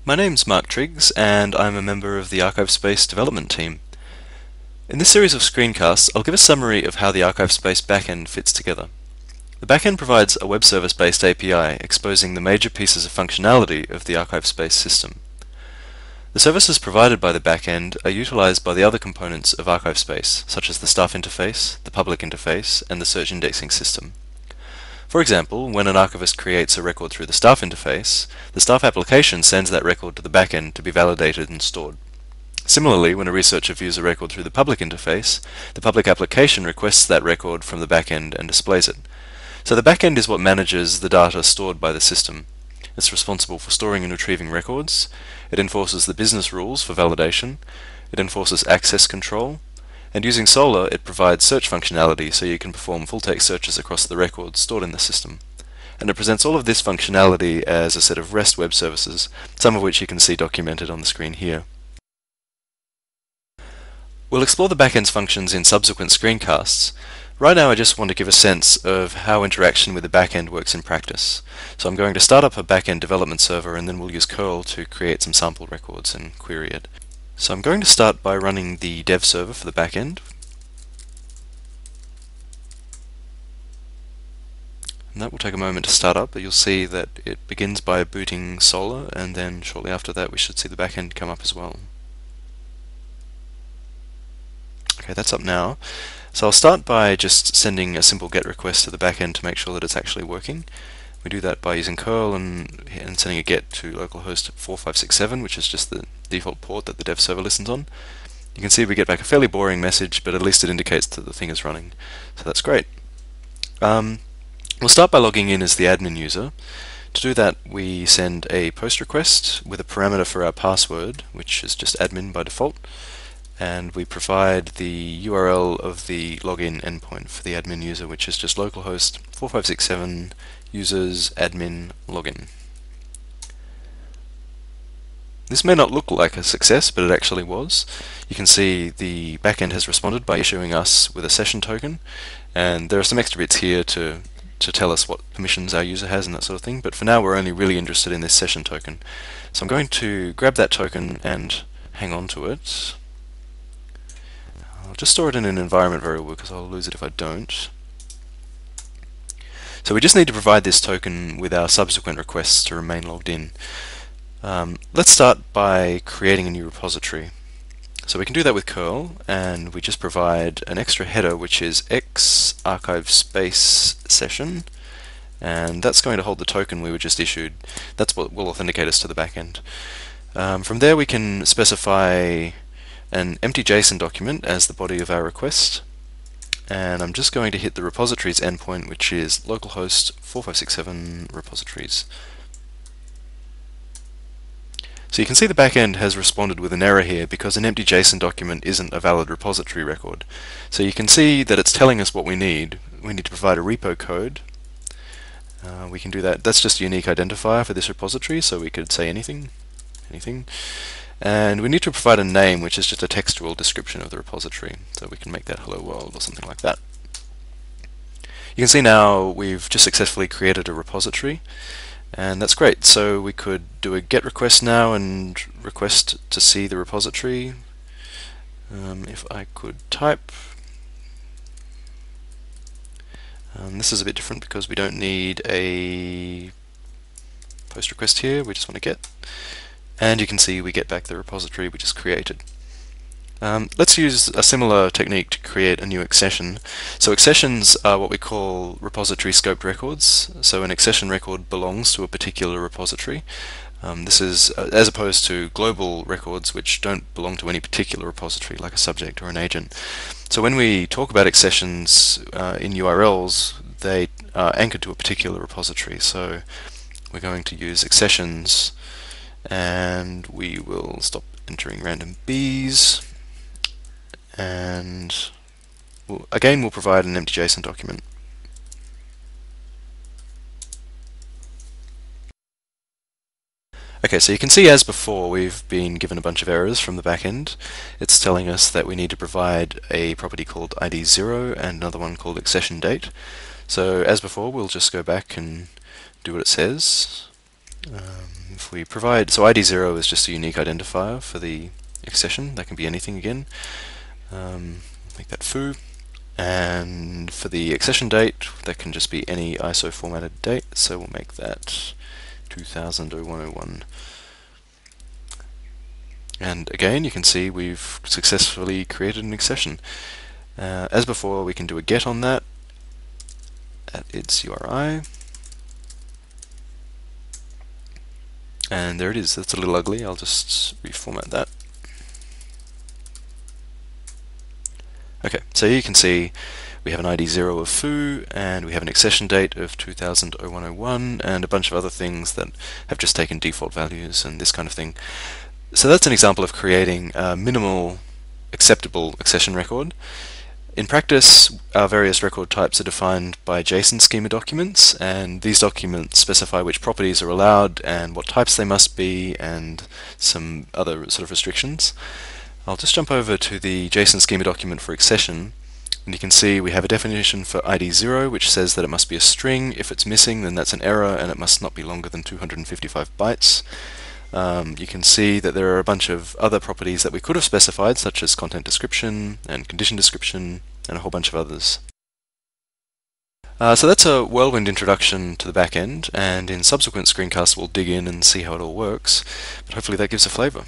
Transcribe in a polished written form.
My name's Mark Triggs, and I'm a member of the ArchivesSpace development team. In this series of screencasts, I'll give a summary of how the ArchivesSpace backend fits together. The backend provides a web service-based API exposing the major pieces of functionality of the ArchivesSpace system. The services provided by the backend are utilized by the other components of ArchivesSpace, such as the staff interface, the public interface, and the search indexing system. For example, when an archivist creates a record through the staff interface, the staff application sends that record to the backend to be validated and stored. Similarly, when a researcher views a record through the public interface, the public application requests that record from the backend and displays it. So the backend is what manages the data stored by the system. It's responsible for storing and retrieving records. It enforces the business rules for validation. It enforces access control. And using Solr, it provides search functionality so you can perform full-text searches across the records stored in the system. And it presents all of this functionality as a set of REST web services, some of which you can see documented on the screen here. We'll explore the backend's functions in subsequent screencasts. Right now I just want to give a sense of how interaction with the backend works in practice. So I'm going to start up a backend development server, and then we'll use curl to create some sample records and query it. So I'm going to start by running the dev server for the backend. And that will take a moment to start up, but you'll see that it begins by booting Solr, and then shortly after that we should see the backend come up as well. Okay, that's up now. So I'll start by just sending a simple GET request to the backend to make sure that it's actually working. We do that by using curl and sending a GET to localhost 4567, which is just the default port that the dev server listens on. You can see we get back a fairly boring message, but at least it indicates that the thing is running. So that's great. We'll start by logging in as the admin user. To do that, we send a post request with a parameter for our password, which is just admin by default. And we provide the URL of the login endpoint for the admin user, which is just localhost 4567 users admin login. This may not look like a success, but it actually was. You can see the backend has responded by issuing us with a session token, and there are some extra bits here to tell us what permissions our user has and that sort of thing, but for now we're only really interested in this session token. So I'm going to grab that token and hang on to it. I'll just store it in an environment variable because I'll lose it if I don't. So we just need to provide this token with our subsequent requests to remain logged in. Let's start by creating a new repository. So we can do that with curl, and we just provide an extra header which is x ArchivesSpace session, and that's going to hold the token we were just issued. That's what will authenticate us to the backend. From there we can specify an empty JSON document as the body of our request, and I'm just going to hit the repositories endpoint, which is localhost 4567 repositories. So you can see the backend has responded with an error here because an empty JSON document isn't a valid repository record. So you can see that it's telling us what we need. We need to provide a repo code. We can do that. That's just a unique identifier for this repository, so we could say anything. And we need to provide a name, which is just a textual description of the repository. So we can make that hello world or something like that. You can see now we've just successfully created a repository, and that's great. So we could do a GET request now and request to see the repository. If I could type. This is a bit different because we don't need a post request here, we just want to GET. And you can see we get back the repository we just created. Let's use a similar technique to create a new accession. So accessions are what we call repository scoped records. So an accession record belongs to a particular repository. This is as opposed to global records, which don't belong to any particular repository, like a subject or an agent. So when we talk about accessions in URLs, they are anchored to a particular repository. So we're going to use accessions, and we will stop entering random Bs, and we'll provide an empty JSON document. Okay, so you can see as before we've been given a bunch of errors from the backend. It's telling us that we need to provide a property called ID0 and another one called accession date. So as before, we'll just go back and do what it says. If we provide, so ID0 is just a unique identifier for the accession. That can be anything again. Make that foo. And for the accession date, that can just be any ISO formatted date. So we'll make that 2000-0101. And again, you can see we've successfully created an accession. As before, we can do a get on that at its URI. And there it is. That's a little ugly. I'll just reformat that. Okay, so you can see we have an ID 0 of foo, and we have an accession date of 2000-0101, and a bunch of other things that have just taken default values and this kind of thing. So that's an example of creating a minimal acceptable accession record. In practice, our various record types are defined by JSON schema documents, and these documents specify which properties are allowed and what types they must be, and some other sort of restrictions. I'll just jump over to the JSON schema document for accession, and you can see we have a definition for ID 0, which says that it must be a string. If it's missing, then that's an error, and it must not be longer than 255 bytes. You can see that there are a bunch of other properties that we could have specified, such as content description and condition description, and a whole bunch of others. So that's a whirlwind introduction to the backend, and in subsequent screencasts we'll dig in and see how it all works, but hopefully that gives a flavor.